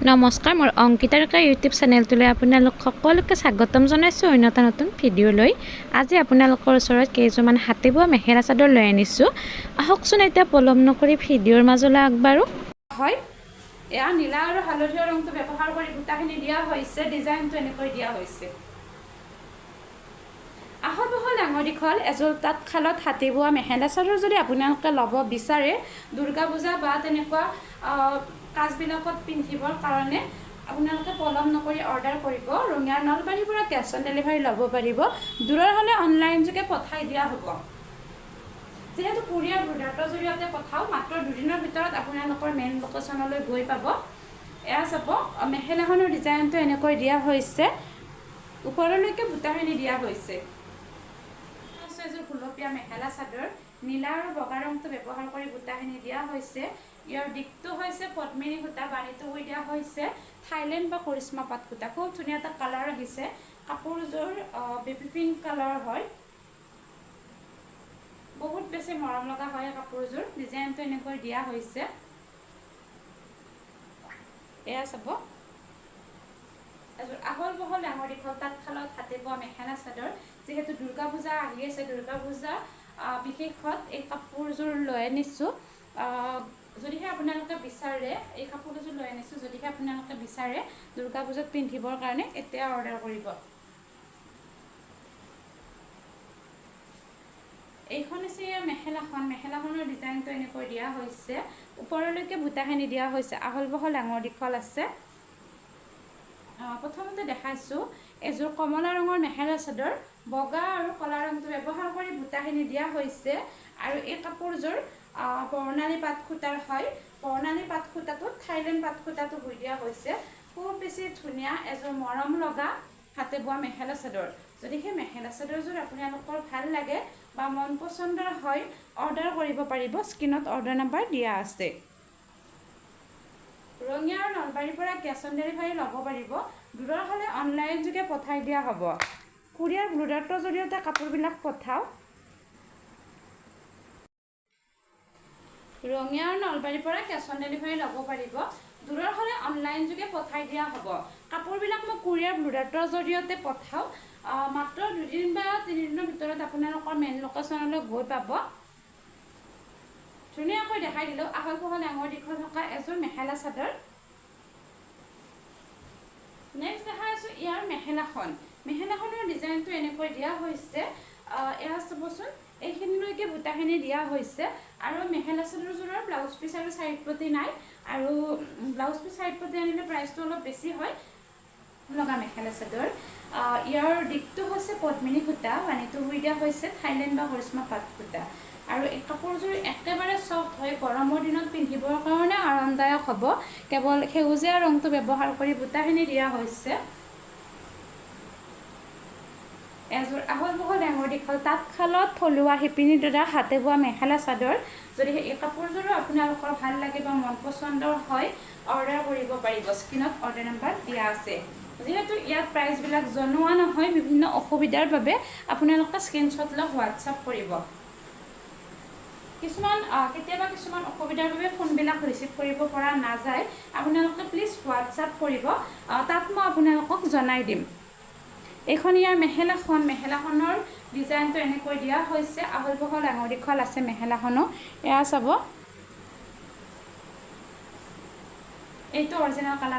নমস্কাৰ, মোৰ অংকিতাৰকা ইউটিউব চেনেলটোলৈ আপোনালোক সকলোকে স্বাগতম জনাইছোঁ অন্য এটা নতুন ভিডিঅ'লৈ। আজি আপোনালোকৰ ওচৰত কেইযোৰমান হাতে বোৱা মেখেলা চাদৰ লৈ আনিছোঁ। আহকচোন এতিয়া পলম নকৰি ভিডিঅ'ৰ মাজলৈ আগবাঢ়ো। হয়, এয়া নীলা আৰু হালধীয়া ৰংটো ব্যৱহাৰ কৰি বুটাখিনি দিয়া হৈছে, ডিজাইনটো এনেকৈ দিয়া হৈছে। আহল বহল ডাঙৰ দীঘল এযোৰ তাঁতশালত হাতে বোৱা মেখেলা চাদৰ যদি আপোনালোকে ল'ব বিচাৰে, দুৰ্গা পূজা বা তেনেকুৱা কাজবিলাকত পিন্ধিবৰ কাৰণে আপোনালোকে পলম নকৰি অৰ্ডাৰ কৰিব। ৰঙিয়াৰ নলবাৰীৰ পৰা কেছ অন ডেলিভাৰী ল'ব পাৰিব। দূৰৰ হ'লে অনলাইন যোগে পঠাই দিয়া হ'ব। যিহেতু কুৰিয়াৰ প্ৰডাক্টৰ জৰিয়তে পঠাওঁ, মাত্ৰ দুদিনৰ ভিতৰত আপোনালোকৰ মেইন লোকেশ্যনলৈ গৈ পাব। এয়া চাব, মেখেলাখনৰ ডিজাইনটো এনেকৈ দিয়া হৈছে, ওপৰলৈকে বুটাখিনি দিয়া হৈছে। এযোৰ গুলপীয়া মেখেলা চাদৰ, নীলা আৰু বগা ৰংটো ব্যৱহাৰ কৰি বুটাখিনি দিয়া হৈছে। ইয়াৰ দিশটো হৈছে পদ্মিনী সূতা, বাণীটো হৈ দিয়া হৈছে থাইলেণ্ড বা কৰিশ্মা পাট সূতা। খুব ধুনীয়া এটা কালাৰ আহিছে। কাপোৰযোৰ বেবী পিংক কালাৰ হয়, বহুত বেছি মৰম লগা হয় কাপোৰযোৰ। ডিজাইনটো এনেকৈ দিয়া হৈছে। এয়া চাব, এযোৰ আহল বহল ডাঙৰ দীঘল তাঁতশালত হাতে বোৱা মেখেলা চাদৰ। যিহেতু দুৰ্গা পূজা আহি আছে, দুৰ্গা পূজা বিশেষত এই কাপোৰযোৰ লৈ আনিছোঁ। যদিহে আপোনালোকে বিচাৰে, এই কাপোৰ কেইযোৰ লৈ আনিছোঁ, যদিহে আপোনালোকে বিচাৰে দুৰ্গা পূজাত পিন্ধিবৰ কাৰণে, এতিয়া অৰ্ডাৰ কৰিব। এইখন হৈছে মেখেলাখন। মেখেলাখনৰ ডিজাইনটো এনেকৈ দিয়া হৈছে, ওপৰলৈকে বুটাখিনি দিয়া হৈছে, আহল বহল ডাঙৰ দীঘল আছে। প্ৰথমতে দেখাইছোঁ এযোৰ কমলা ৰঙৰ মেখেলা চাদৰ, বগা আৰু কলা ৰংটো ব্যৱহাৰ কৰি বুটাখিনি দিয়া হৈছে। আৰু এই কাপোৰযোৰ বৰ্ণালী পাট সূতাৰ হয়। বৰ্ণালী পাট সূতাটোত থাইলেণ্ড পাট সূতাটো হৈ দিয়া হৈছে। খুব বেছি ধুনীয়া এযোৰ মৰম লগা হাতে বোৱা মেখেলা চাদৰ। যদি সেই মেখেলা চাদৰযোৰ আপোনালোকৰ ভাল লাগে বা মন পচন্দৰ হয়, অৰ্ডাৰ কৰিব পাৰিব। স্ক্ৰীণত অৰ্ডাৰ নাম্বাৰ দিয়া আছে। ৰঙিয়া আৰু নলবাৰীৰ পৰা কেছ অন ডেলিভাৰী ল'ব পাৰিব। দূৰৰ হ'লে অনলাইন যোগে পঠাই দিয়া হ'ব। কুৰিয়াৰ প্ৰডাক্টৰ জৰিয়তে কাপোৰবিলাক পঠাওঁ। ৰঙিয়া আৰু নলবাৰীৰ পৰা কেছ অন ডেলিভাৰী ল'ব পাৰিব। দূৰৰ হ'লে অনলাইন যোগে পঠাই দিয়া হ'ব। কাপোৰবিলাক মই কুৰিয়াৰ প্ৰডাক্টৰ জৰিয়তে পঠাওঁ। মাত্ৰ 2 বা 3 দিনৰ ভিতৰত আপোনালোকৰ মেইন লোকেশ্যনলৈ গৈ পাব। ধুনীয়াকৈ দেখাই দিলোঁ আহল বহল ডাঙৰ দীঘল থকা এযোৰ মেখেলা চাদৰ। নেক্সট দেখাই আছোঁ ইয়াৰ মেখেলাখন। মেখেলাখনৰ ডিজাইনটো এনেকৈ দিয়া হৈছে। এয়া চাবচোন, এইখিনিলৈকে বুটাখিনি দিয়া হৈছে। আৰু মেখেলা চাদৰযোৰৰ ব্লাউজ পিচ আৰু চাইড পতি নাই। আৰু ব্লাউজ পিচ চাইড পতি আনিলে প্ৰাইচটো অলপ বেছি হয়। লগা মেখেলা চাদৰ, ইয়াৰ দিশটো হৈছে পদ্মিনী সূতা, বাণীটো হৈ দিয়া হৈছে থাইলেণ্ড বা কৰিশ্মা পাট সূতা। আৰু এই কাপোৰযোৰ একেবাৰে চফ্ট হয়, গৰমৰ দিনত পিন্ধিবৰ কাৰণে আৰামদায়ক হ'ব। কেৱল সেউজীয়া ৰংটো ব্যৱহাৰ কৰি বুটাখিনি দিয়া হৈছে। এযোৰ আহল বহল ডাঙৰ দীঘল তাঁতশালত থলুৱা শিপিনীৰ দ্বাৰা হাতে বোৱা মেখেলা চাদৰ। যদি এই কাপোৰযোৰো আপোনালোকৰ ভাল লাগে বা মন পচন্দৰ হয়, অৰ্ডাৰ কৰিব পাৰিব। স্ক্ৰীণত অৰ্ডাৰ নাম্বাৰ দিয়া আছে। যিহেতু ইয়াত প্ৰাইচবিলাক জনোৱা নহয়, বিভিন্ন অসুবিধাৰ বাবে আপোনালোকে স্ক্ৰীনশ্বট লৈ হোৱাটছআপ কৰিব। কেতিয়াবা কিছুমান অসুবিধাৰ বাবে ফোনবিলাক ৰিচিভ কৰিব পৰা নাযায়। আপোনালোকে প্লিজ হোৱাটছআপ কৰিব, তাত মই আপোনালোকক জনাই দিম। এইখন ইয়াৰ মেখেলাখন। মেখেলাখনৰ ডিজাইনটো এনেকৈ দিয়া হৈছে, আহল বহল ডাঙৰ দীঘল আছে মেখেলাখনো। এয়া চাব, এইটো অৰিজিনেল কালাৰ।